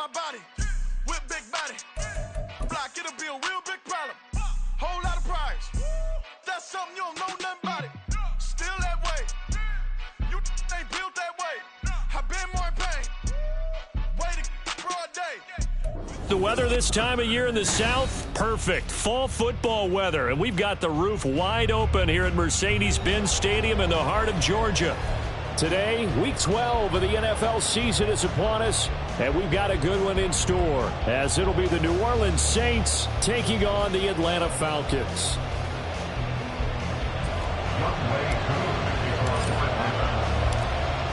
my body, with big body. Block, it'll be a real big problem. Whole lot of prize. That's something you don't know nothing about it. Still that way. You ain't built that way. I've been more in pain. Waiting broad day. The weather this time of year in the South, perfect. Fall football weather, and we've got the roof wide open here at Mercedes-Benz Stadium in the heart of Georgia. Today, Week 12 of the NFL season is upon us, and we've got a good one in store, as it'll be the New Orleans Saints taking on the Atlanta Falcons.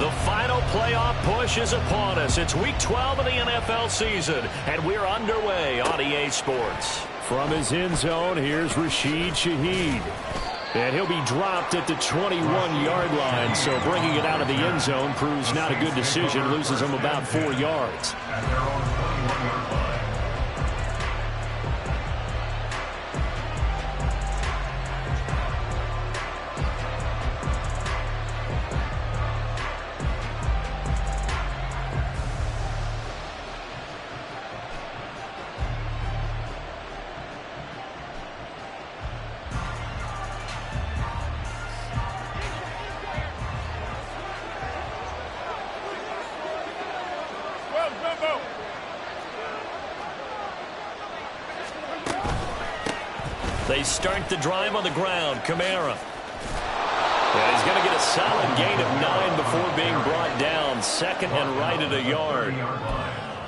The final playoff push is upon us. It's Week 12 of the NFL season, and we're underway on EA Sports. From his end zone, here's Rashid Shaheed. And he'll be dropped at the 21-yard line, so bringing it out of the end zone proves not a good decision, loses him about 4 yards. They start the drive on the ground. Kamara. And he's going to get a solid gain of 9 before being brought down. Second and right at a yard.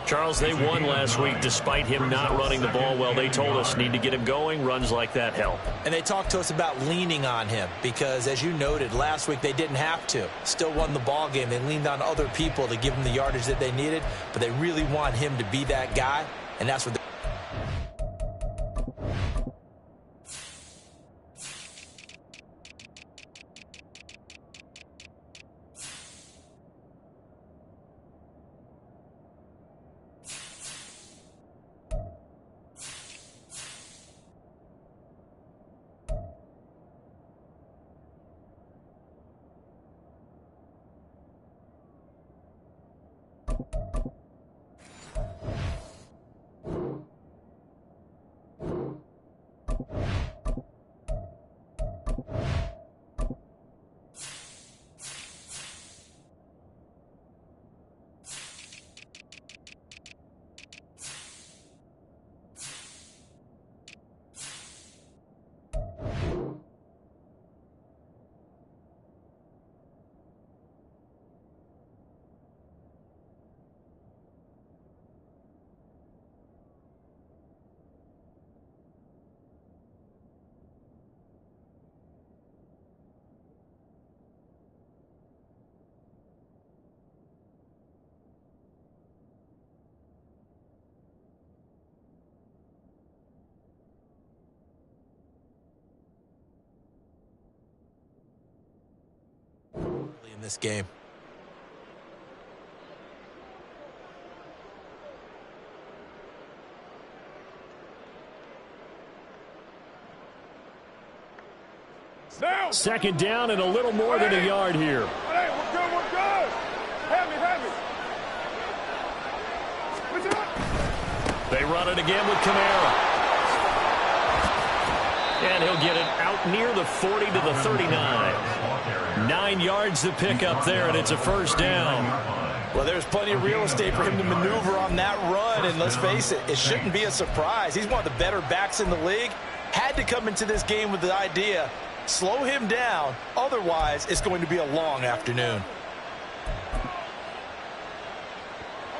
Charles, they won last week despite him not running the ball well. They told us need to get him going. Runs like that help. And they talked to us about leaning on him because, as you noted, last week they didn't have to. Still won the ball game. They leaned on other people to give them the yardage that they needed, but they really want him to be that guy, and that's what in this game. Second down and a little more than a yard here. Hey, we're good, we're good. Heavy. They run it again with Kamara. And he'll get it out near the 40 to the 39. 9 yards to pick up there, and it's a first down. Well, there's plenty of real estate for him to maneuver on that run, and let's face it, it shouldn't be a surprise. He's one of the better backs in the league. Had to come into this game with the idea, slow him down, otherwise it's going to be a long afternoon.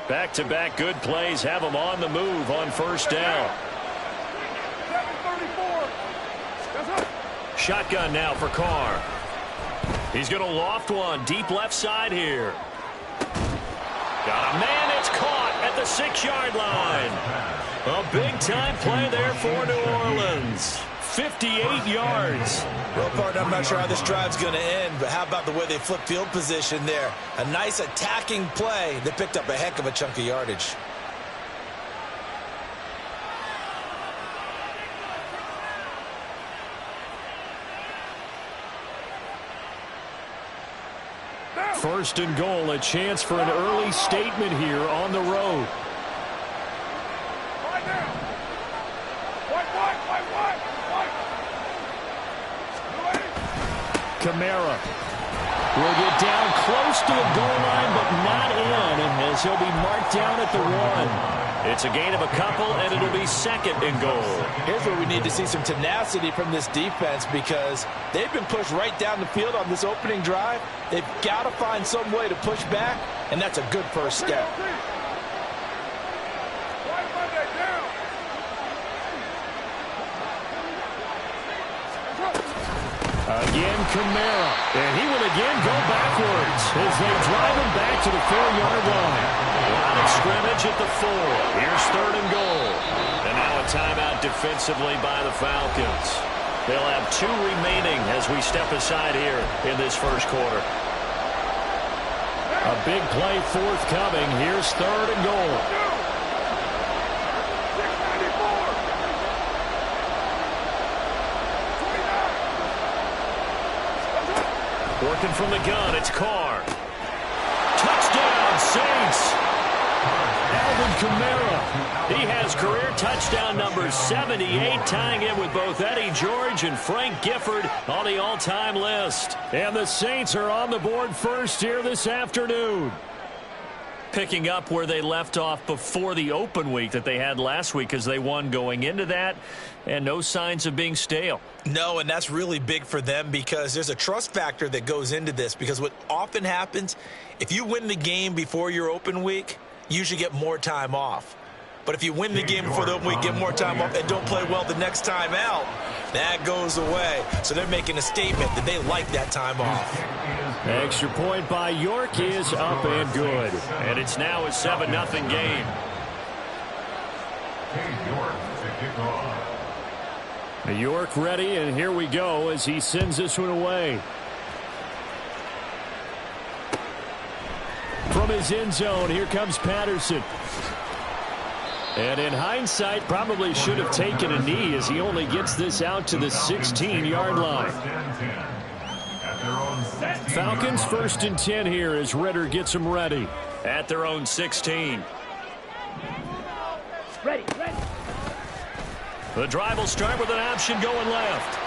Back-to-back good plays have him on the move on first down. Shotgun now for Carr. He's going to loft one deep left side here. Got a man. It's caught at the 6-yard line. A big-time play there for New Orleans. 58 yards. Well, partner, I'm not sure how this drive's going to end, but how about the way they flip field position there? A nice attacking play. They picked up a heck of a chunk of yardage. First and goal, a chance for an early statement here on the road. Kamara will get down close to the goal line, but not in, as he'll be marked down at the 1. It's a gain of a couple, and it'll be second and goal. Here's where we need to see some tenacity from this defense, because they've been pushed right down the field on this opening drive. They've got to find some way to push back, and that's a good first step. Again, Kamara. And he will again go backwards as they drive him back to the 4-yard line. Line of scrimmage at the 4. Here's third and goal. And now a timeout defensively by the Falcons. They'll have 2 remaining as we step aside here in this first quarter. A big play forthcoming. Here's third and goal. Working from the gun, it's Carr. Touchdown, Saints. Alvin Kamara. He has career touchdown number 78, tying it with both Eddie George and Frank Gifford on the all-time list. And the Saints are on the board first here this afternoon. Picking up where they left off before the open week that they had last week, as they won going into that, and no signs of being stale. No, and that's really big for them, because there's a trust factor that goes into this, because what often happens, if you win the game before your open week, you usually get more time off. But if you win the game before the open week, get more time off, and don't play well the next time out, that goes away. So they're making a statement that they like that time off. Extra point by York is up and good. And it's now a 7-0 game. York ready, and here we go as he sends this one away. From his end zone, here comes Patterson. And in hindsight, probably should have taken a knee, as he only gets this out to the 16-yard line. Falcons 1st and 10 here as Ritter gets them ready. At their own 16. Ready. The drive will start with an option going left.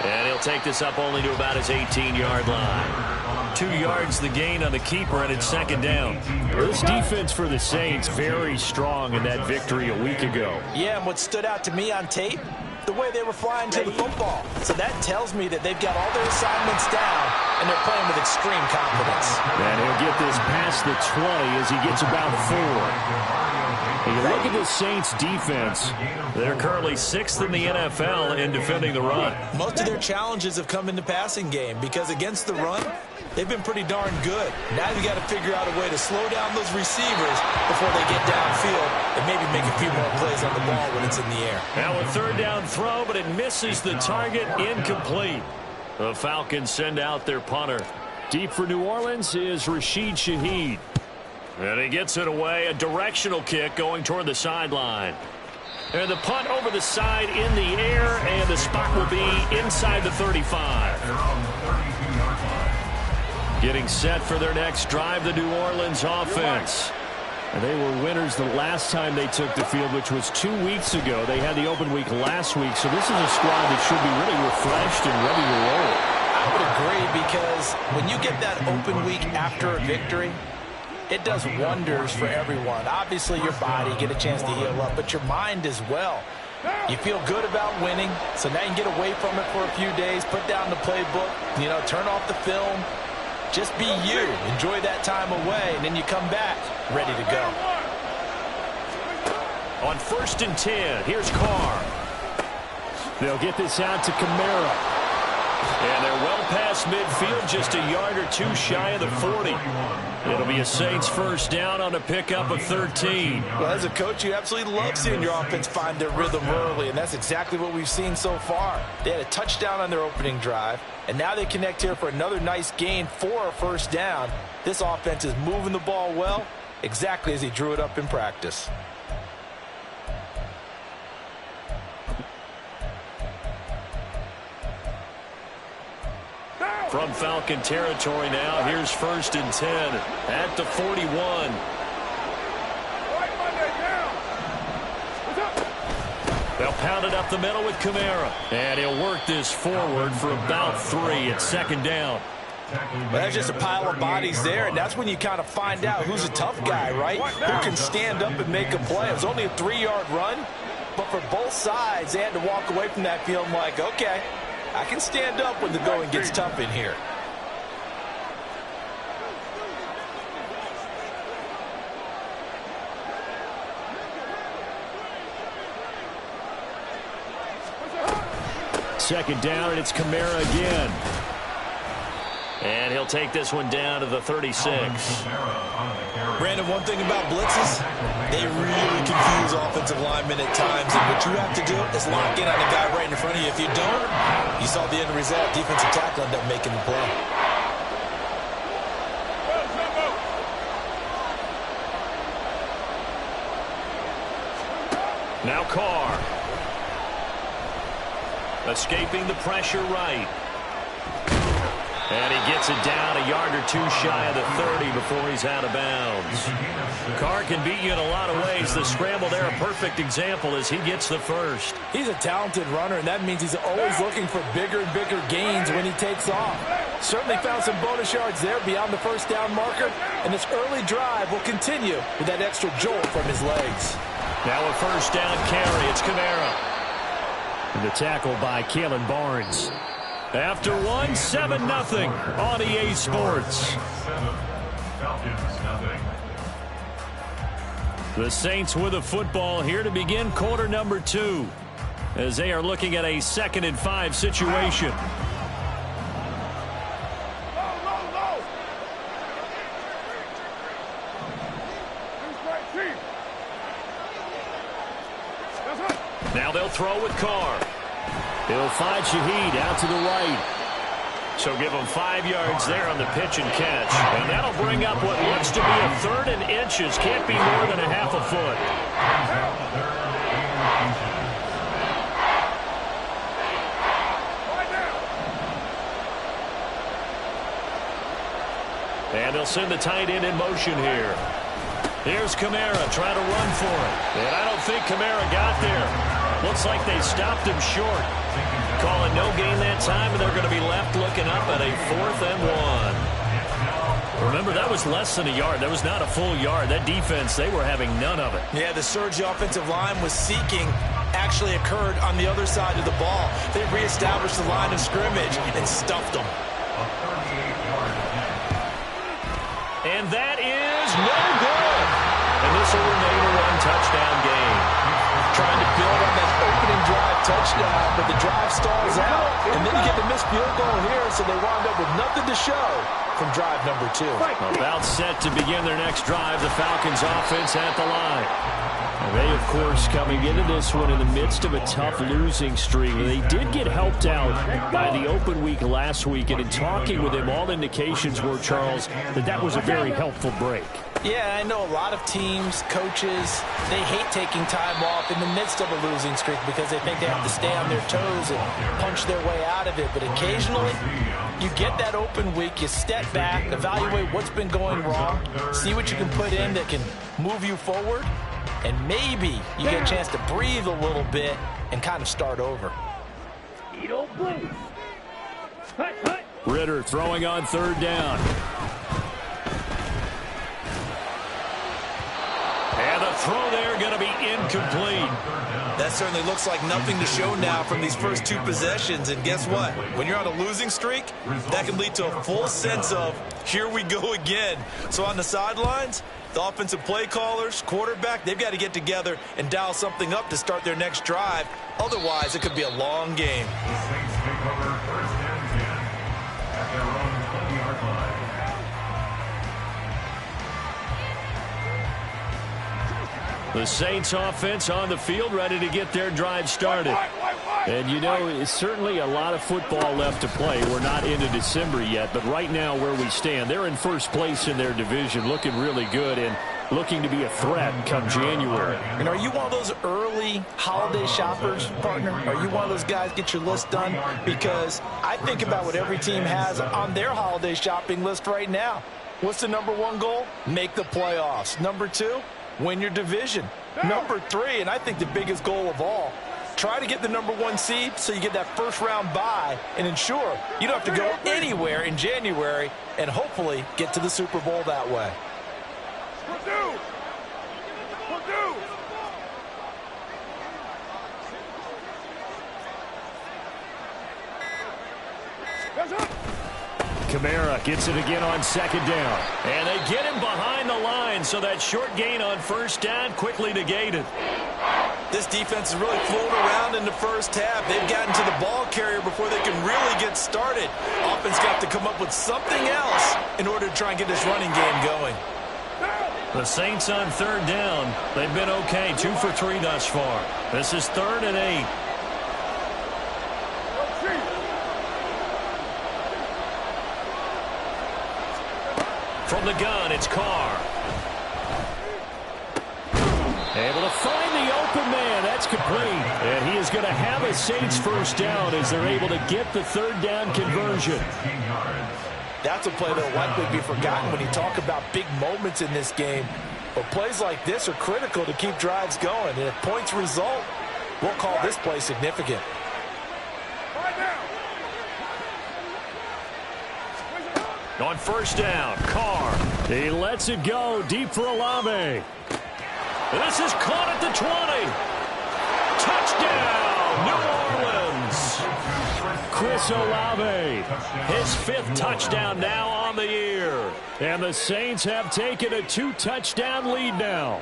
And he'll take this up only to about his 18-yard line. 2 yards the gain on the keeper, and it's second down. This defense for the Saints very strong in that victory a week ago. Yeah, and what stood out to me on tape, the way they were flying to the football. So that tells me that they've got all their assignments down, and they're playing with extreme confidence. And he'll get this past the 20 as he gets about 4. You look at the Saints defense. They're currently 6th in the NFL in defending the run. Most of their challenges have come in the passing game, because against the run, they've been pretty darn good. Now you got to figure out a way to slow down those receivers before they get downfield and maybe make a few more plays on the ball when it's in the air. Now a third down throw, but it misses the target, incomplete. The Falcons send out their punter. Deep for New Orleans is Rashid Shaheed. And he gets it away, a directional kick going toward the sideline. And the punt over the side in the air, and the spot will be inside the 35. Getting set for their next drive, the New Orleans offense. And they were winners the last time they took the field, which was 2 weeks ago. They had the open week last week, so this is a squad that should be really refreshed and ready to roll. I would agree, because when you get that open week after a victory, it does wonders for everyone. Obviously, your body, get a chance to heal up, but your mind as well. You feel good about winning, so now you can get away from it for a few days, put down the playbook, turn off the film. Just be you. Enjoy that time away, and then you come back ready to go. On 1st and 10, here's Carr. They'll get this out to Kamara. And they're well past midfield, just a yard or 2 shy of the 40. It'll be a Saints first down on a pickup of 13. Well, as a coach, you absolutely love seeing your offense find their rhythm early, and that's exactly what we've seen so far. They had a touchdown on their opening drive, and now they connect here for another nice gain for a first down. This offense is moving the ball well, exactly as he drew it up in practice. From Falcon territory now, here's 1st and 10 at the 41. They'll pound it up the middle with Kamara. And he'll work this forward for about 3 at second down. Well, that's just a pile of bodies there, and that's when you kind of find out who's a tough guy, right? Who can stand up and make a play. It was only a 3-yard run, but for both sides, they had to walk away from that feeling like, okay, I can stand up when the going gets tough in here. Second down, and it's Kamara again. And he'll take this one down to the 36. Brandon, one thing about blitzes, they really confuse offensive linemen at times. And what you have to do is lock in on the guy right in front of you. If you don't, you saw the end result. Defensive tackle ended up making the play. Now Carr. Escaping the pressure right. And he gets it down a yard or 2 shy of the 30 before he's out of bounds. Carr can beat you in a lot of ways. The scramble there, a perfect example as he gets the first. He's a talented runner, and that means he's always looking for bigger and bigger gains when he takes off. Certainly found some bonus yards there beyond the first down marker, and this early drive will continue with that extra jolt from his legs. Now a first down carry. It's Kamara. And the tackle by Kalen Barnes. After 1, 7-0 on EA Sports. The Saints with a football here to begin quarter number 2 as they are looking at a 2nd and 5 situation. Now they'll throw with Carr. He'll find Shaheed out to the right. So give him 5 yards there on the pitch and catch. And that'll bring up what looks to be a 3rd and inches. Can't be more than a half a foot. And they'll send the tight end in motion here. Here's Kamara trying to run for it. And I don't think Kamara got there. Looks like they stopped him short. Calling no gain that time, and they're going to be left looking up at a 4th and 1. Remember, that was less than a yard. That was not a full yard. That defense, they were having none of it. Yeah, the surge the offensive line was seeking actually occurred on the other side of the ball. They reestablished the line of scrimmage and stuffed them. And that is no good. And this will remain a 1-touchdown game. Trying to build on that opening drive touchdown, but the drive stalls out, and then you get the missed field goal here, so they wound up with nothing to show from drive number 2. About set to begin their next drive, the Falcons offense at the line. And they, of course, coming into this one in the midst of a tough losing streak. They did get helped out by the open week last week, and in talking with him, all indications were, Charles, that was a very helpful break. Yeah, I know a lot of teams, coaches, they hate taking time off in the midst of a losing streak because they think they have to stay on their toes and punch their way out of it. But occasionally, you get that open week, you step back, evaluate what's been going wrong, see what you can put in that can move you forward, and maybe you get a chance to breathe a little bit and kind of start over. Ritter throwing on 3rd down. And the throw there going to be incomplete. That certainly looks like nothing to show now from these first 2 possessions. And guess what? When you're on a losing streak, that can lead to a full sense of, here we go again. So on the sidelines, the offensive play callers, quarterback, they've got to get together and dial something up to start their next drive. Otherwise, it could be a long game. The Saints offense on the field, ready to get their drive started. And, you know, it's certainly a lot of football left to play. We're not into December yet, but right now where we stand, they're in first place in their division, looking really good and looking to be a threat come January. And are you one of those early holiday shoppers, partner? Are you one of those guys get your list done? Because I think about what every team has on their holiday shopping list right now. What's the number 1 goal? Make the playoffs. Number 2, win your division. Number 3, and I think the biggest goal of all, Try to get the #1 seed so you get that first-round bye and ensure you don't have to go anywhere in January and hopefully get to the Super Bowl that way. Kamara gets it again on second down. And they get him behind the line, so that short gain on first down quickly negated. This defense is really fooling around in the first half. They've gotten to the ball carrier before they can really get started. Offense got to come up with something else in order to try and get this running game going. The Saints on third down. They've been okay, 2 for 3 thus far. This is 3rd and 8. From the gun, it's Carr. Able to find the open man. That's complete. And he is going to have a Saints first down as they're able to get the third down conversion. That's a play that will likely be forgotten when you talk about big moments in this game. But plays like this are critical to keep drives going. And if points result, we'll call this play significant. On first down, Carr. He lets it go deep for Olave. This is caught at the 20. Touchdown, New Orleans. Chris Olave, his 5th touchdown now on the year. And the Saints have taken a 2-touchdown lead now.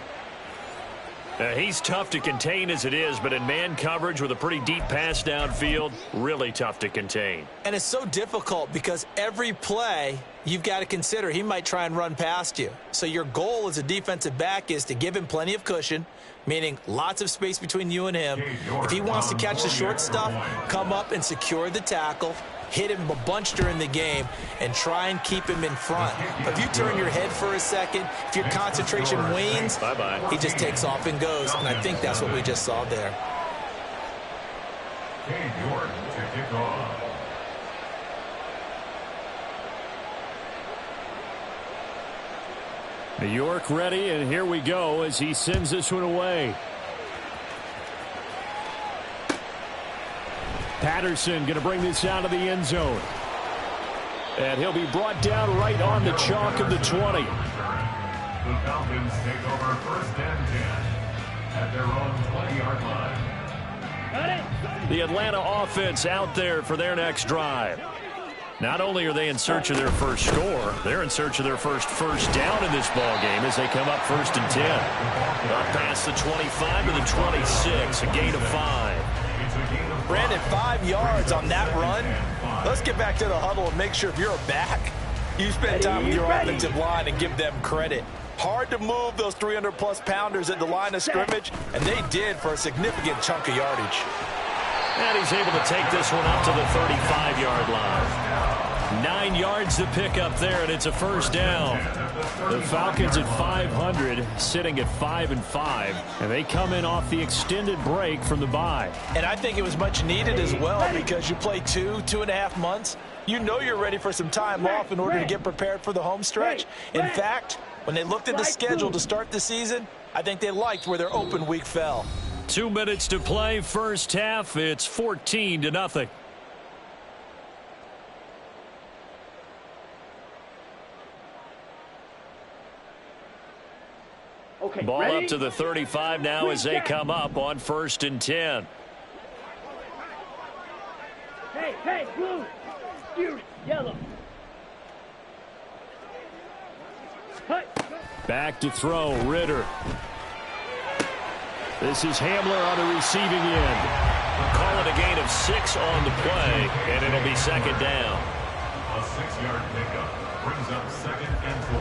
He's tough to contain as it is, but in man coverage with a pretty deep pass downfield, really tough to contain. And it's so difficult because every play you've got to consider he might try and run past you. So your goal as a defensive back is to give him plenty of cushion, meaning lots of space between you and him. If he wants to catch the short stuff, come up and secure the tackle, hit him a bunch during the game, and try and keep him in front. But if you turn your head for a second, if your concentration wanes, he just takes off and goes. And I think that's what we just saw there. New York ready, and here we go as he sends this one away. Patterson going to bring this out of the end zone. And he'll be brought down right on the chalk of the 20. The Falcons take over 1st and 10 at their own 20-yard line. The Atlanta offense out there for their next drive. Not only are they in search of their first score, they're in search of their first down in this ball game as they come up 1st and 10. Up past the 25 to the 26, a gain of 5. Brandon, 5 yards on that run. Let's get back to the huddle and make sure if you're a back, you spend time with your offensive line and give them credit. Hard to move those 300-plus pounders at the line of scrimmage, and they did for a significant chunk of yardage. And he's able to take this one up to the 35-yard line. 9 yards to pick up there, and it's a first down. The Falcons at 500, sitting at 5-5, and they come in off the extended break from the bye. And I think it was much needed as well because you play 2.5 months. You know you're ready for some time off in order to get prepared for the home stretch. In fact, when they looked at the schedule to start the season, I think they liked where their open week fell. 2 minutes to play, first half. It's 14-0. Okay, ball ready? up to the 35 now as they come up on 1st and 10. Hey, blue, you, yellow. Hey. Back to throw, Ritter. This is Hamler on the receiving end. Call it a gain of 6 on the play, and it'll be 2nd down. A 6-yard pickup brings up 2nd and 4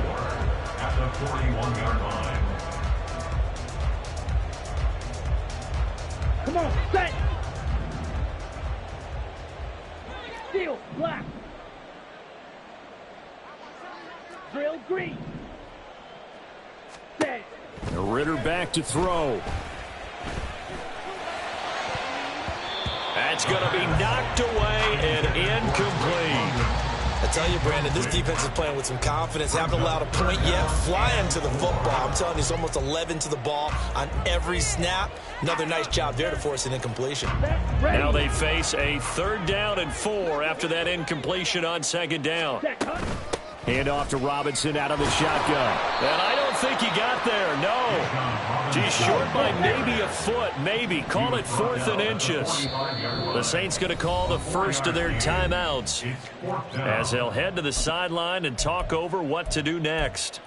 at the 41-yard line. Come on, set. Steel, black. Drill, green. Set. Ritter back to throw. That's going to be knocked away and incomplete. That's tell you, Brandon, this defense is playing with some confidence. Haven't allowed a point yet. Flying to the football. I'm telling you, it's almost 11 to the ball on every snap. Another nice job there to force an incompletion. Now they face a 3rd down and 4 after that incompletion on 2nd down. Hand off to Robinson out of the shotgun. And I don't think he got there, no. Geez, short by maybe a foot, maybe. Call it 4th and inches. The Saints going to call the first of their timeouts as they'll head to the sideline and talk over what to do next.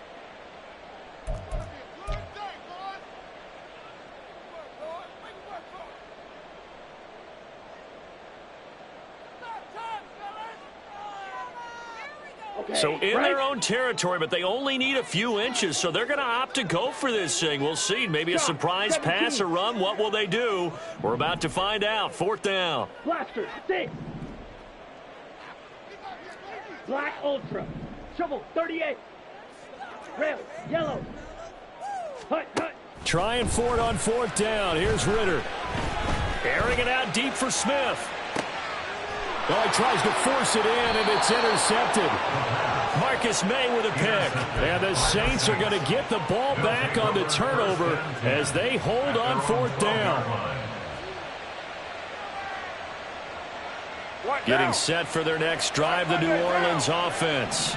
So in their own territory, but they only need a few inches, so they're going to opt to go for this thing. We'll see. Maybe a surprise pass or run. What will they do? We're about to find out. 4th down. Blaster, 6. Black Ultra. Shovel, 38. Red, yellow. Hut, hut. Trying for it on 4th down. Here's Ritter. Airing it out deep for Smith. Well, he tries to force it in, and it's intercepted. Marcus May with a pick. And the Saints are going to get the ball back on the turnover as they hold on 4th down. Getting set for their next drive, the New Orleans offense.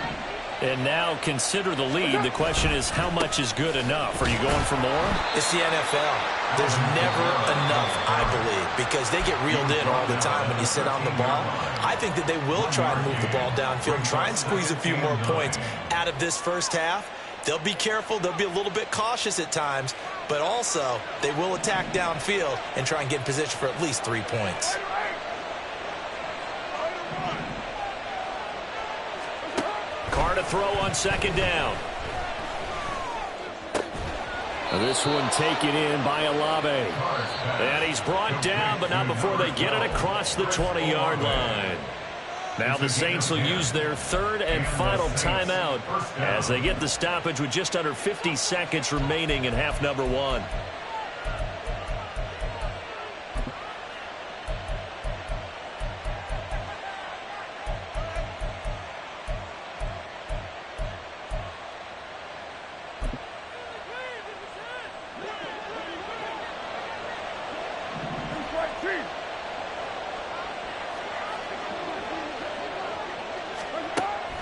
And now consider the lead. The question is, how much is good enough? Are you going for more? It's the NFL. There's never enough, I believe, because they get reeled in all the time when you sit on the ball. I think that they will try and move the ball downfield, try and squeeze a few more points out of this first half. They'll be careful. They'll be a little bit cautious at times, but also they will attack downfield and try and get in position for at least 3 points. Carr to throw on 2nd down. This one taken in by Olave. And he's brought down, but not before they get it across the 20-yard line. Now the Saints will use their 3rd and final timeout as they get the stoppage with just under 50 seconds remaining in half number 1.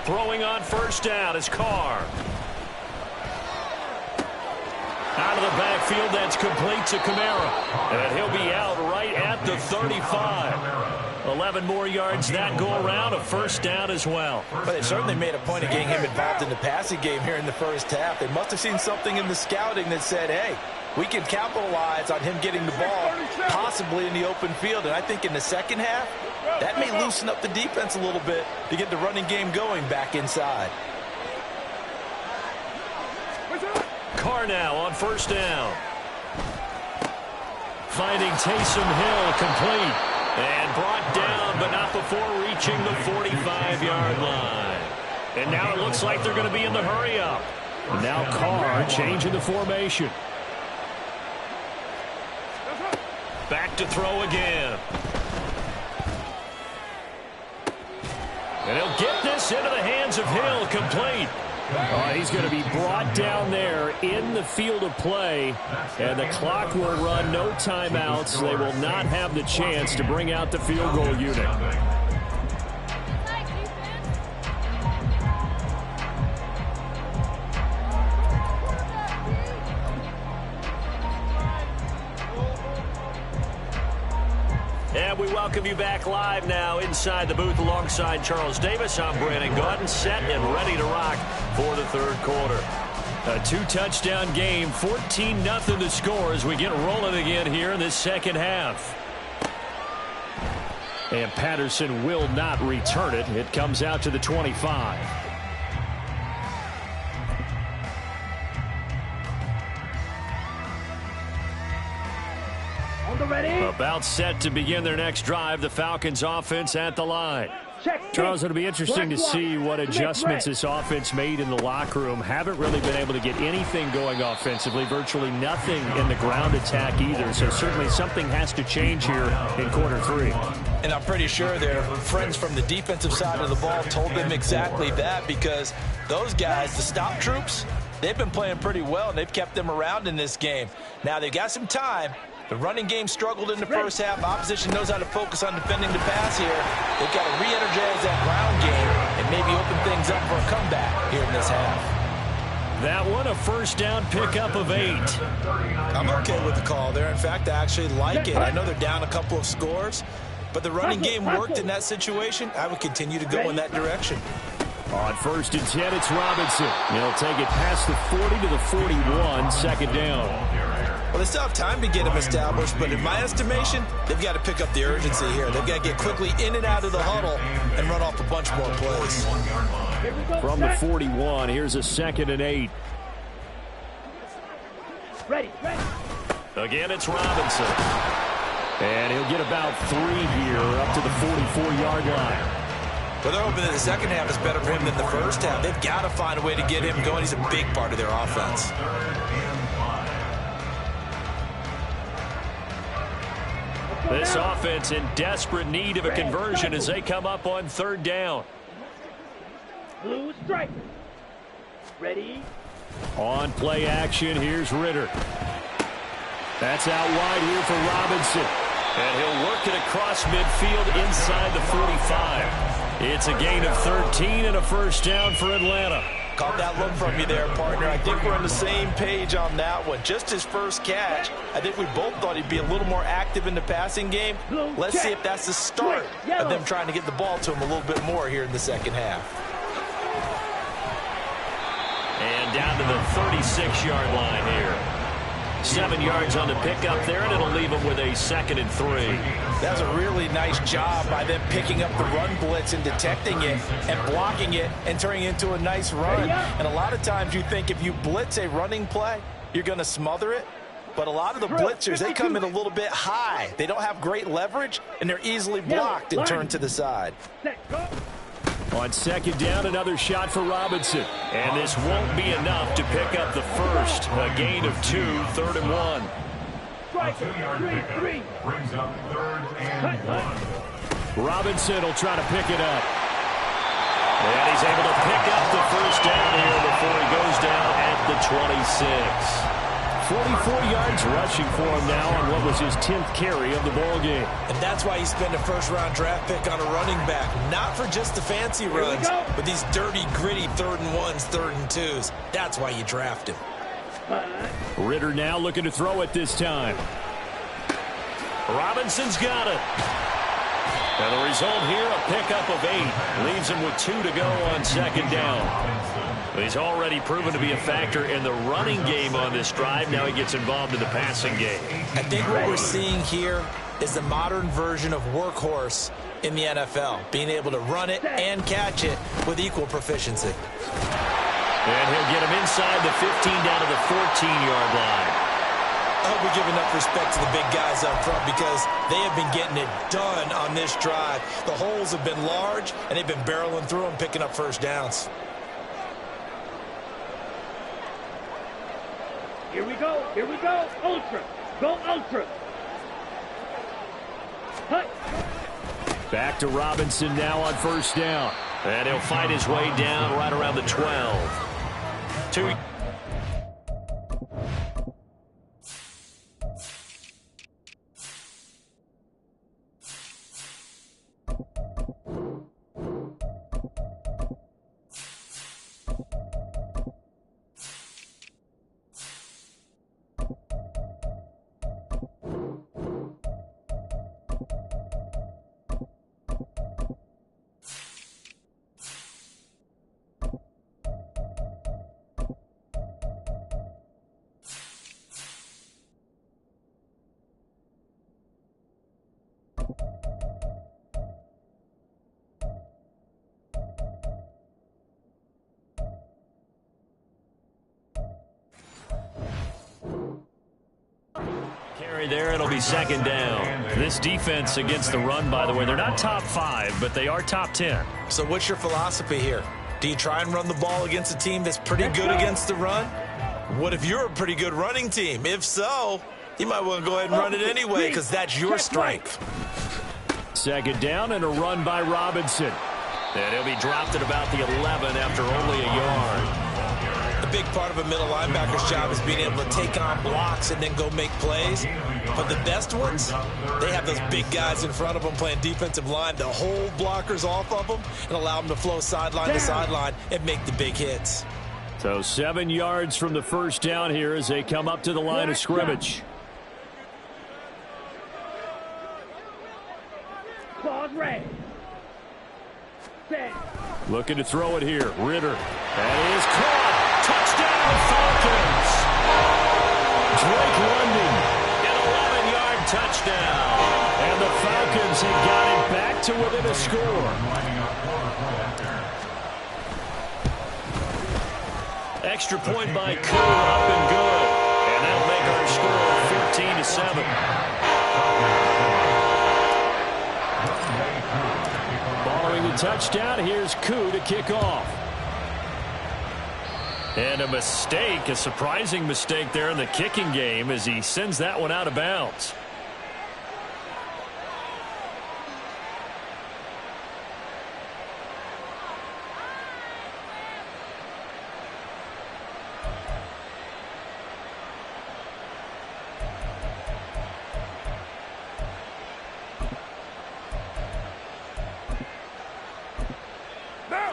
Throwing on 1st down is Carr. Out of the backfield, that's complete to Kamara. And he'll be out right at the 35. 11 more yards that go around, a 1st down as well. But they certainly made a point of getting him involved in the passing game here in the first half. They must have seen something in the scouting that said, hey, we can capitalize on him getting the ball possibly in the open field. And I think in the second half, that may loosen up the defense a little bit to get the running game going back inside. Carr now on 1st down. Finding Taysom Hill complete. And brought down, but not before reaching the 45-yard line. And now it looks like they're going to be in the hurry-up. Now Carr changing the formation. Back to throw again. And he'll get this into the hands of Hill, complete. He's going to be brought down there in the field of play, and the clock will run, no timeouts. They will not have the chance to bring out the field goal unit. And we welcome you back live now inside the booth alongside Charles Davis. I'm Brandon Gaudin, set and ready to rock for the 3rd quarter. A 2-touchdown game, 14-0 to score as we get rolling again here in this second half. And Patterson will not return it. It comes out to the 25. About set to begin their next drive. The Falcons offense at the line. Charles, it'll be interesting to see what adjustments this offense made in the locker room. Haven't really been able to get anything going offensively. Virtually nothing in the ground attack either. So certainly something has to change here in quarter 3. And I'm pretty sure their friends from the defensive side of the ball told them exactly that, because those guys, the stop troops, they've been playing pretty well, and they've kept them around in this game. Now, they've got some time. The running game struggled in the first half. Opposition knows how to focus on defending the pass here. They've got to re-energize that ground game and maybe open things up for a comeback here in this half. That one, a first down pickup of 8. I'm okay with the call there. In fact, I actually like it. I know they're down a couple of scores, but the running game worked in that situation. I would continue to go in that direction. On 1st and 10, it's Robinson. He'll take it past the 40 to the 41, second down. Well, they still have time to get him established, but in my estimation, they've got to pick up the urgency here. They've got to get quickly in and out of the huddle and run off a bunch more plays. From the 41, here's a 2nd and 8. Ready. Again, it's Robinson. And he'll get about 3 here up to the 44-yard line. Well, they're hoping that the second half is better for him than the first half. They've got to find a way to get him going. He's a big part of their offense. This offense in desperate need of a conversion as they come up on 3rd down. Blue stripe. Ready. On play action, here's Ritter. That's out wide here for Robinson. And he'll work it across midfield inside the 45. It's a gain of 13 and a first down for Atlanta. Caught that look from you there, partner. I think we're on the same page on that one. Just his first catch, I think we both thought he'd be a little more active in the passing game. Let's see if that's the start of them trying to get the ball to him a little bit more here in the second half. And down to the 36-yard line here. 7 yards on the pickup there, and it'll leave him with a 2nd and 3. That's a really nice job by them picking up the run blitz and detecting it and blocking it and turning it into a nice run. And a lot of times you think if you blitz a running play, you're going to smother it. But a lot of the blitzers, they come in a little bit high. They don't have great leverage, and they're easily blocked and turned to the side. On 2nd down, another shot for Robinson. And this won't be enough to pick up the first. A gain of 2, 3rd and 1. A 2-yard pickup brings up 3rd and 1. Robinson will try to pick it up. And he's able to pick up the first down here before he goes down at the 26. 44 yards rushing for him now on what was his 10th carry of the ball game. And that's why you spend a first-round draft pick on a running back. Not for just the fancy runs, but these dirty, gritty 3rd and 1s, 3rd and 2s. That's why you draft him. Ritter now looking to throw it this time. Robinson's got it. And the result here, a pickup of 8. Leaves him with 2 to go on 2nd down. He's already proven to be a factor in the running game on this drive. Now he gets involved in the passing game. I think what we're seeing here is the modern version of workhorse in the NFL, being able to run it and catch it with equal proficiency. And he'll get him inside the 15 down to the 14-yard line. I hope we give enough respect to the big guys up front, because they have been getting it done on this drive. The holes have been large, and they've been barreling through them, picking up first downs. Here we go. Ultra. Go Ultra. Hut. Back to Robinson now on 1st down. And he'll fight his way down right around the 12. 2. There, it'll be 2nd down. This defense against the run, by the way, they're not top 5, but they are top 10. So what's your philosophy here? Do you try and run the ball against a team that's pretty good against the run? What if you're a pretty good running team? If so, you might want to go ahead and run it anyway, because that's your strength. second down and a run by Robinson. And he'll be dropped at about the 11 after only a yard. A big part of a middle linebacker's job is being able to take on blocks and then go make plays. But the best ones, they have those big guys in front of them playing defensive line to hold blockers off of them and allow them to flow sideline to sideline and make the big hits. So 7 yards from the first down here as they come up to the line of scrimmage. Claws red. Set. Looking to throw it here. Ritter. That is caught. Touchdown, Falcons. Drake London, an 11-yard touchdown. And the Falcons have got it back to within a score. Extra point by Koo, up and good. And that'll make our score 14-7. Following the touchdown, here's Koo to kick off. And a mistake, a surprising mistake there in the kicking game as he sends that one out of bounds.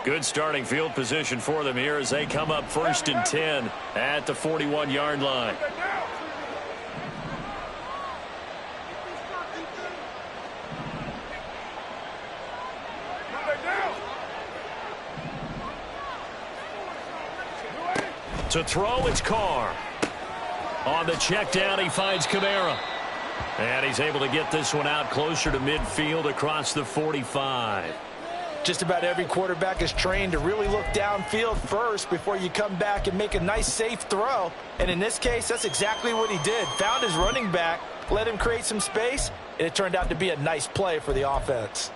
Good starting field position for them here as they come up 1st and 10 at the 41-yard line. To throw, it's Carr. On the check down, he finds Kamara. And he's able to get this one out closer to midfield across the 45. Just about every quarterback is trained to really look downfield first before you come back and make a nice, safe throw. And in this case, that's exactly what he did. Found his running back, let him create some space, and it turned out to be a nice play for the offense.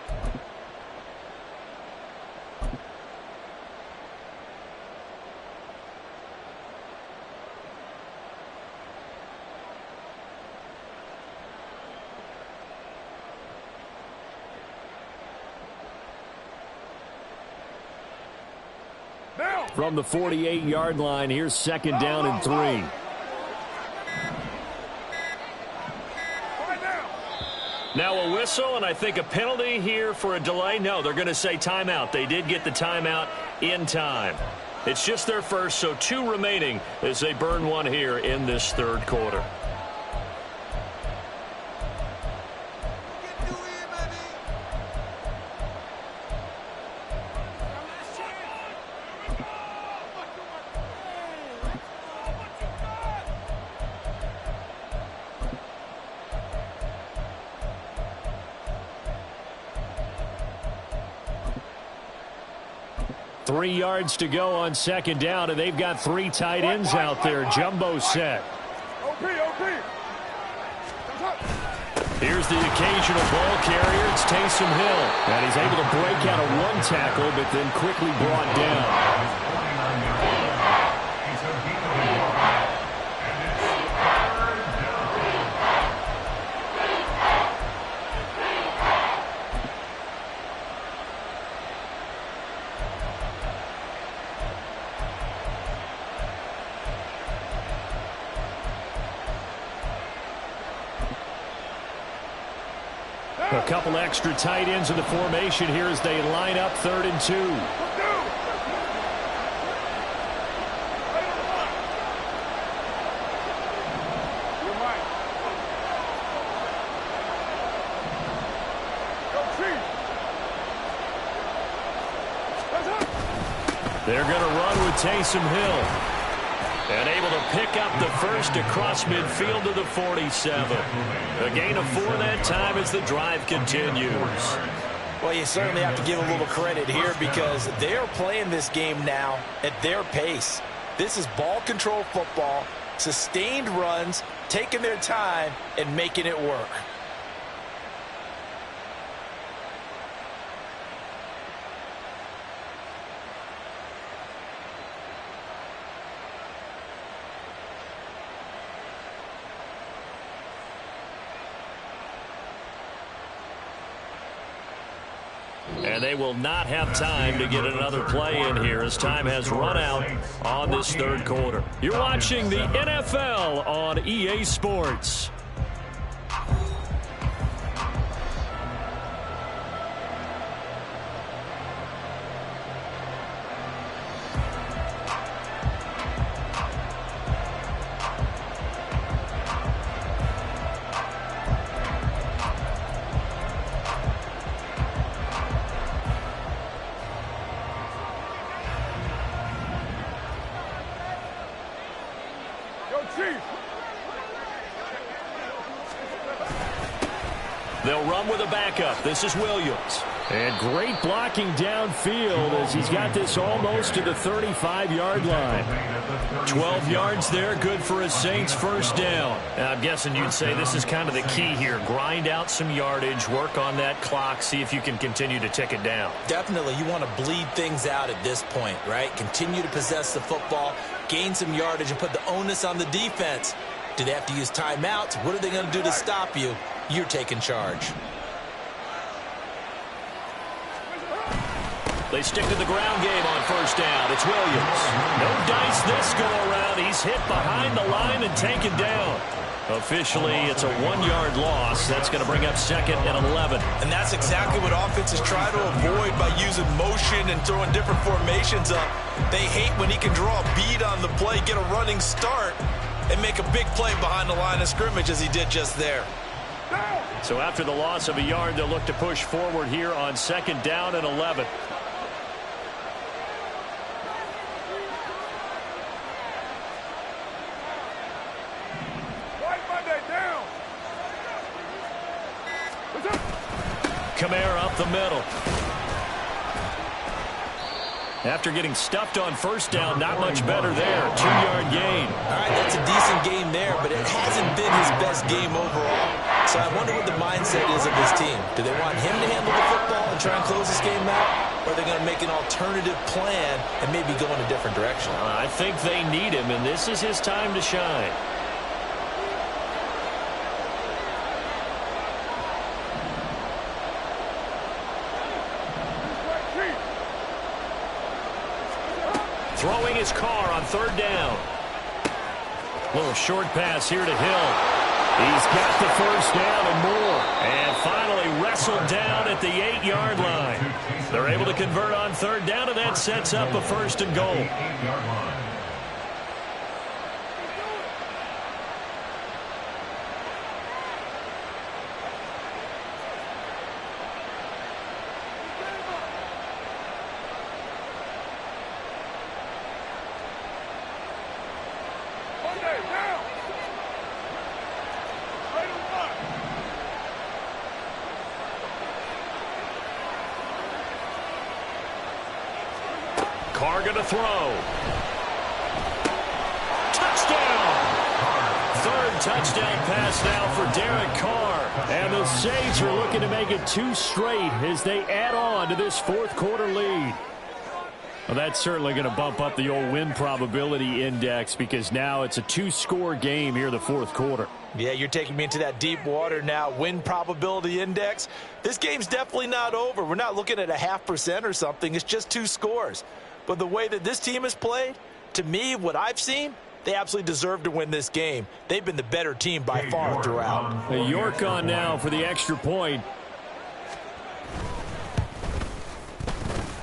From the 48-yard line, here's 2nd down and 3. Now a whistle, and I think a penalty here for a delay. No, they're going to say timeout. They did get the timeout in time. It's just their first, so 2 remaining as they burn one here in this 3rd quarter. Three yards to go on 2nd down, and they've got 3 tight ends out there. Jumbo set. Here's the occasional ball carrier. It's Taysom Hill. And he's able to break out of 1 tackle, but then quickly brought down. A couple extra tight ends in the formation here as they line up 3rd and 2. They're going to run with Taysom Hill. And able to pick up the first across midfield to the 47. A gain of 4 that time as the drive continues. Well, you certainly have to give a little credit here because they are playing this game now at their pace. This is ball control football, sustained runs, taking their time and making it work. And they will not have time to get another play in here as time has run out on this third quarter. You're watching the NFL on EA Sports. They'll run with a backup. This is Williams. And great blocking downfield as he's got this almost to the 35-yard line. 12 yards there, good for a Saints first down. And I'm guessing you'd say this is kind of the key here. Grind out some yardage, work on that clock, see if you can continue to tick it down. Definitely, you want to bleed things out at this point, right? Continue to possess the football, gain some yardage, and put the onus on the defense. Do they have to use timeouts? What are they going to do to stop you? You're taking charge. They stick to the ground game on first down. It's Williams. No dice this go-around. He's hit behind the line and taken down. Officially, it's a 1-yard loss. That's going to bring up second and 11. And that's exactly what offenses try to avoid by using motion and throwing different formations up. They hate when he can draw a bead on the play, get a running start, and make a big play behind the line of scrimmage as he did just there. So after the loss of a yard, they'll look to push forward here on second down and 11. Kamara up the middle. After getting stuffed on first down, not much better there. 2-yard gain. All right, that's a decent game there, but it hasn't been his best game overall. So I wonder what the mindset is of his team. Do they want him to handle the football and try and close this game out? Or are they going to make an alternative plan and maybe go in a different direction? I think they need him, and this is his time to shine. Throwing his car on third down. Little short pass here to Hill. He's got the first down and more. And finally wrestled down at the 8-yard line. They're able to convert on third down, and that sets up a first and goal. Carr going to throw. Touchdown! Third touchdown pass now for Derek Carr. And the Saints are looking to make it 2 straight as they add on to this fourth quarter lead. Well, that's certainly going to bump up the old win probability index because now it's a 2-score game here in the fourth quarter. Yeah, you're taking me into that deep water now. Win probability index. This game's definitely not over. We're not looking at a 0.5% or something. It's just 2 scores. But the way that this team has played, to me, what I've seen, they absolutely deserve to win this game. They've been the better team by far throughout. York on now for the extra point.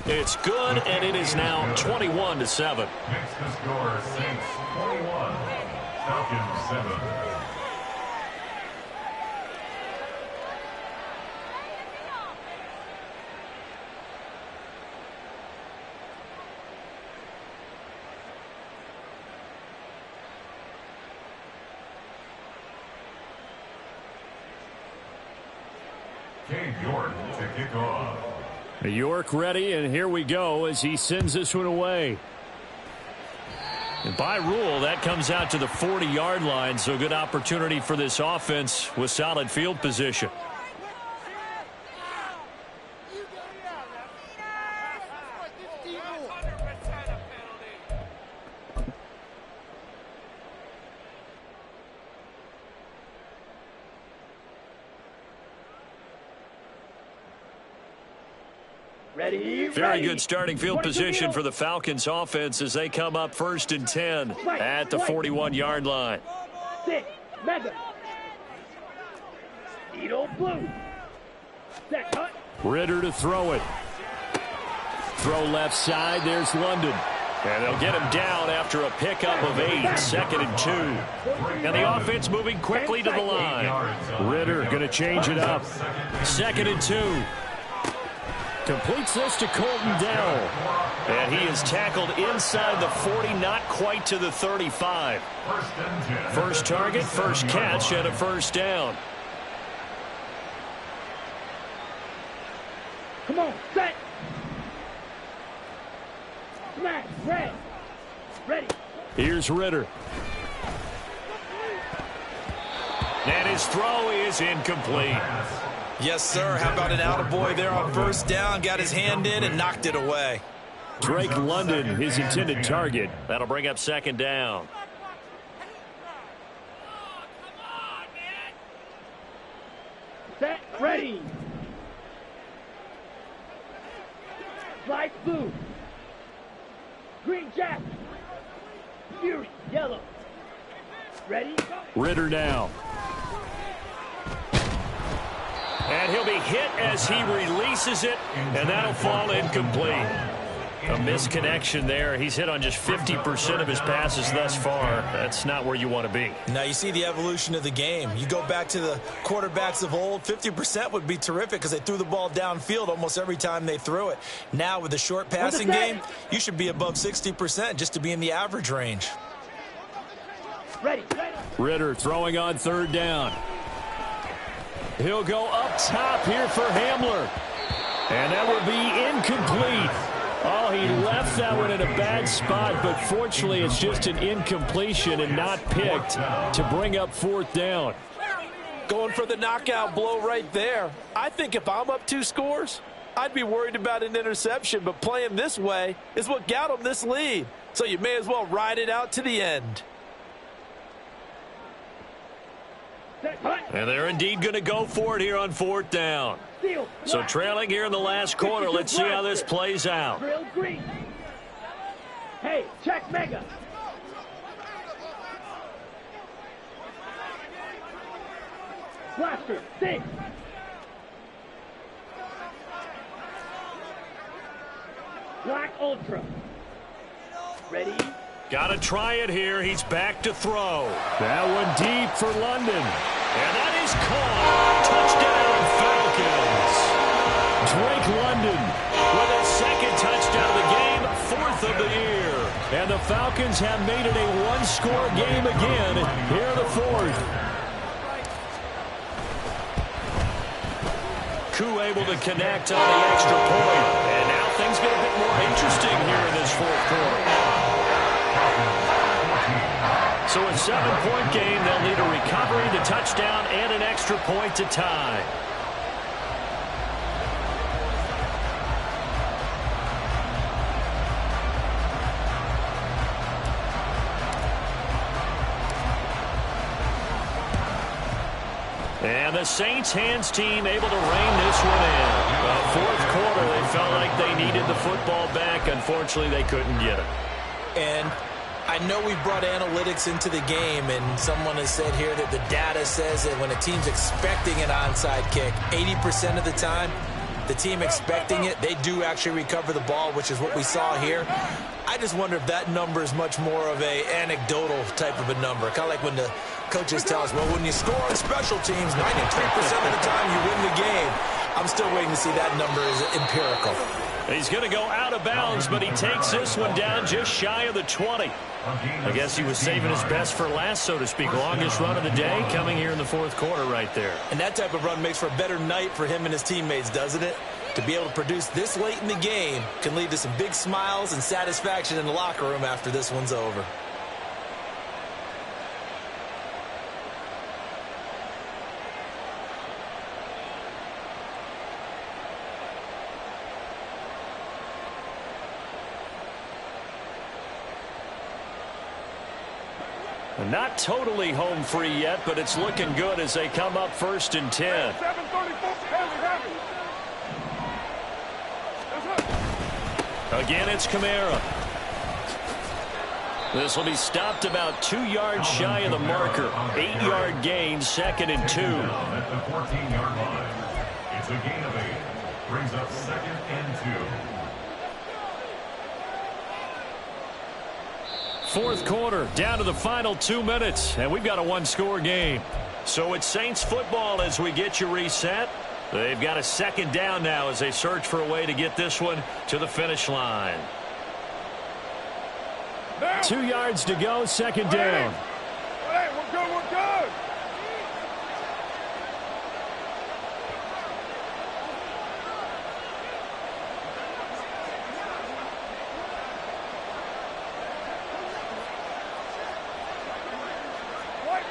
It's good, and it is now 21-7. Makes the score Saints 21, Falcons 7. York to kick off. York ready, and here we go as he sends this one away. And by rule, that comes out to the 40-yard line, so good opportunity for this offense with solid field position. Very good starting field position for the Falcons offense as they come up 1st and 10 at the 41-yard line. 6, mega. Edo blue. Set, cut. Ritter to throw it. Throw left side. There's London. And they'll get him down after a pickup of 8, 2nd and 2. And the offense moving quickly to the line. Ritter going to change it up. 2nd and 2. Completes this to Colton Dell. And he is tackled inside the 40, not quite to the 35. First target, first catch, and a first down. Come on, set. Smash, red. Ready. Here's Ritter. And his throw is incomplete. Yes, sir. How about an attaboy there on first down? Got his hand in and knocked it away. Drake London, his intended target. That'll bring up 2nd down. Set, ready. Slide blue. Green jack. Fierce yellow. Ready? Ritter now. And he'll be hit as he releases it, and that'll fall incomplete. A misconnection there. He's hit on just 50% of his passes thus far. That's not where you want to be. Now you see the evolution of the game. You go back to the quarterbacks of old, 50% would be terrific because they threw the ball downfield almost every time they threw it. Now with the short passing game, you should be above 60% just to be in the average range. Ready. Ritter throwing on 3rd down. He'll go up top here for Hamler. And that will be incomplete. Oh, he left that one in a bad spot, but fortunately it's just an incompletion and not picked to bring up 4th down. Going for the knockout blow right there. I think if I'm up 2 scores, I'd be worried about an interception, but playing this way is what got them this lead. So you may as well ride it out to the end. And they're indeed going to go for it here on 4th down. So trailing here in the last quarter. Let's see how this plays out. Hey, check mega. Blaster, 6. Black ultra. Ready? Got to try it here. He's back to throw. That one deep for London. And that is caught. Touchdown, Falcons. Drake London with a 2nd touchdown of the game, 4th of the year. And the Falcons have made it a 1-score game again here in the 4th. Koo able to connect on the extra point. And now things get a bit more interesting here in this 4th quarter. So a 7-point game, they'll need a recovery, the touchdown, and an extra point to tie. And the Saints hands team able to rein this one in. The 4th quarter, they felt like they needed the football back. Unfortunately, they couldn't get it. And I know we brought analytics into the game, and someone has said here that the data says that when a team's expecting an onside kick, 80% of the time, the team expecting it, they do actually recover the ball, which is what we saw here. I just wonder if that number is much more of a anecdotal type of a number. Kind of like when the coaches tell us, well, when you score on special teams, 93% of the time you win the game. I'm still waiting to see that number is empirical. He's going to go out of bounds, but he takes this one down just shy of the 20. I guess he was saving his best for last, so to speak. Longest run of the day coming here in the 4th quarter right there. And that type of run makes for a better night for him and his teammates, doesn't it? To be able to produce this late in the game can lead to some big smiles and satisfaction in the locker room after this one's over. Not totally home free yet, but it's looking good as they come up 1st and 10. Again, it's Kamara. This will be stopped about 2 yards shy of the marker. 8-yard gain, 2nd and 2. At the 14-yard line. It's a gain of 8. Brings up 2nd and 2. Fourth quarter, down to the final 2 minutes, and we've got a one-score game. So it's Saints football as we get you reset. They've got a 2nd down now as they search for a way to get this one to the finish line. 2 yards to go, 2nd down. Hey, we're good, we're good.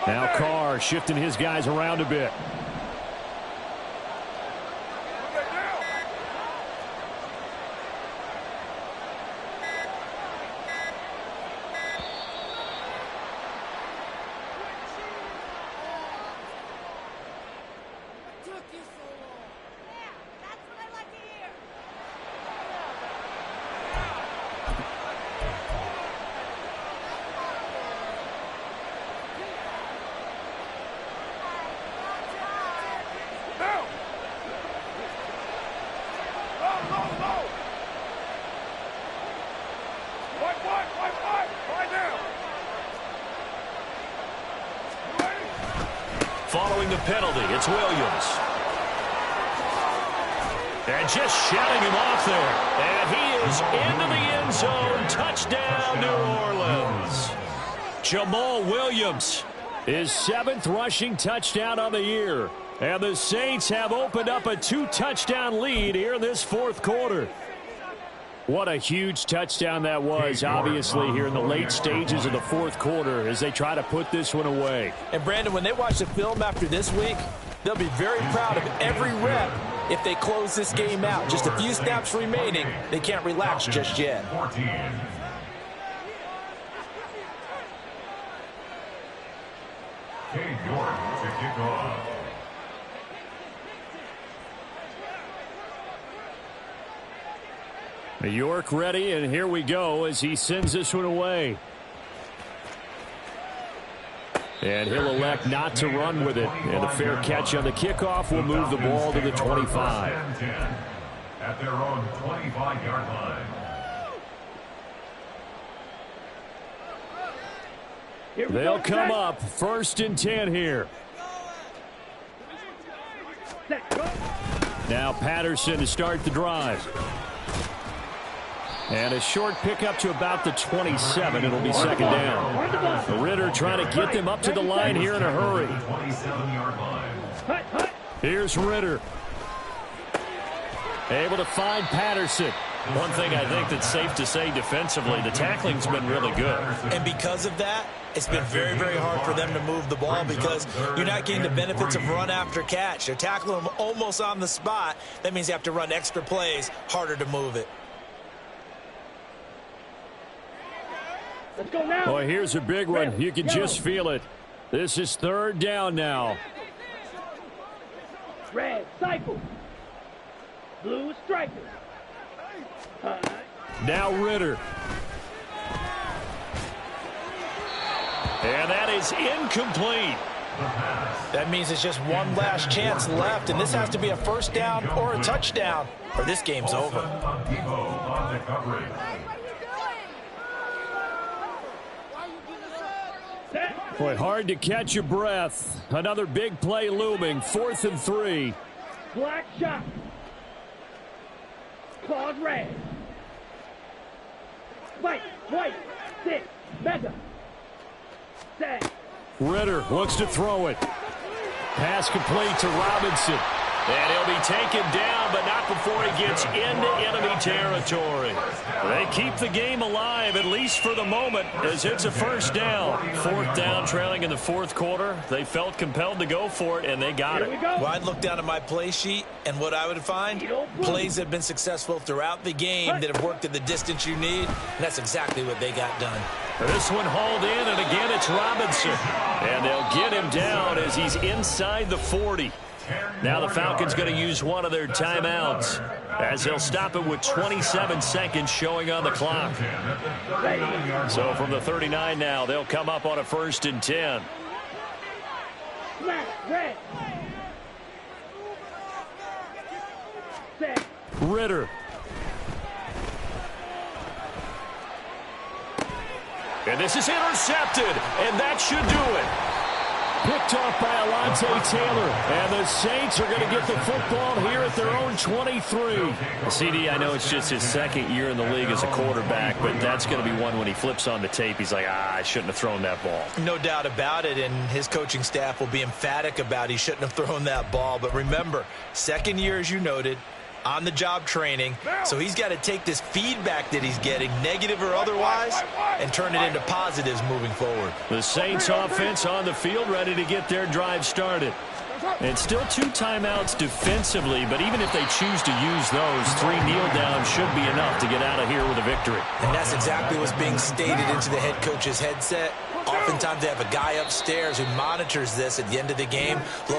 Now Carr shifting his guys around a bit. Following the penalty, it's Williams. And just shouting him off there. And he is into the end zone. Touchdown, New Orleans. Jamal Williams, his 7th rushing touchdown on the year. And the Saints have opened up a 2-touchdown lead here in this fourth quarter. What a huge touchdown that was, obviously, here in the late stages of the fourth quarter as they try to put this one away. And, Brandon, when they watch the film after this week, they'll be very proud of every rep if they close this game out. Just a few snaps remaining. They can't relax just yet. 14. Cade York to kick off. York ready, and here we go as he sends this one away. And he'll elect not to run with it. And a fair catch on the kickoff will move the ball to the 25. At their own 25-yard line. They'll come up 1st and 10 here. Now Patterson to start the drive. And a short pickup to about the 27. It'll be 2nd down. Ritter trying to get them up to the line here in a hurry. Here's Ritter. Able to find Patterson. One thing I think that's safe to say defensively, the tackling's been really good. And because of that, it's been very, very hard for them to move the ball because you're not getting the benefits of run after catch. They're tackling them almost on the spot. That means you have to run extra plays, harder to move it. Let's go now. Boy, here's a big one. You can just feel it. This is 3rd down now. Red, cycle. Blue, striker. Now Ritter. And that is incomplete. That means it's just one last chance left, and this has to be a 1st down or a touchdown, or this game's over. Boy, hard to catch your breath. Another big play looming. 4th and 3. Black shot. Claws red. White, white, 6, mega. Set. Ritter looks to throw it. Pass complete to Robinson. And he'll be taken down, but not before he gets into enemy territory. They keep the game alive, at least for the moment, as it's a 1st down. 4th down, trailing in the fourth quarter. They felt compelled to go for it, and they got it. Well, I'd look down at my play sheet, and what I would find, plays that have been successful throughout the game that have worked at the distance you need, and that's exactly what they got done. This one hauled in, and again it's Robinson. And they'll get him down as he's inside the 40. Now the Falcons going to use one of their timeouts as they'll stop it with 27 seconds showing on the clock. So from the 39 now, they'll come up on a 1st and 10. Ritter. And this is intercepted, and that should do it. Picked off by Alontae Taylor, and the Saints are going to get the football here at their own 23. CD, I know it's just his 2nd year in the league as a quarterback, but that's going to be one when he flips on the tape. He's like, I shouldn't have thrown that ball. No doubt about it, and his coaching staff will be emphatic about he shouldn't have thrown that ball. But remember, 2nd year, as you noted, on-the-job training, so he's got to take this feedback that he's getting, negative or otherwise, and turn it into positives moving forward. The Saints offense on the field ready to get their drive started. And still 2 timeouts defensively, but even if they choose to use those, 3 kneel downs should be enough to get out of here with a victory. And that's exactly what's being stated into the head coach's headset. Oftentimes they have a guy upstairs who monitors this at the end of the game. Look,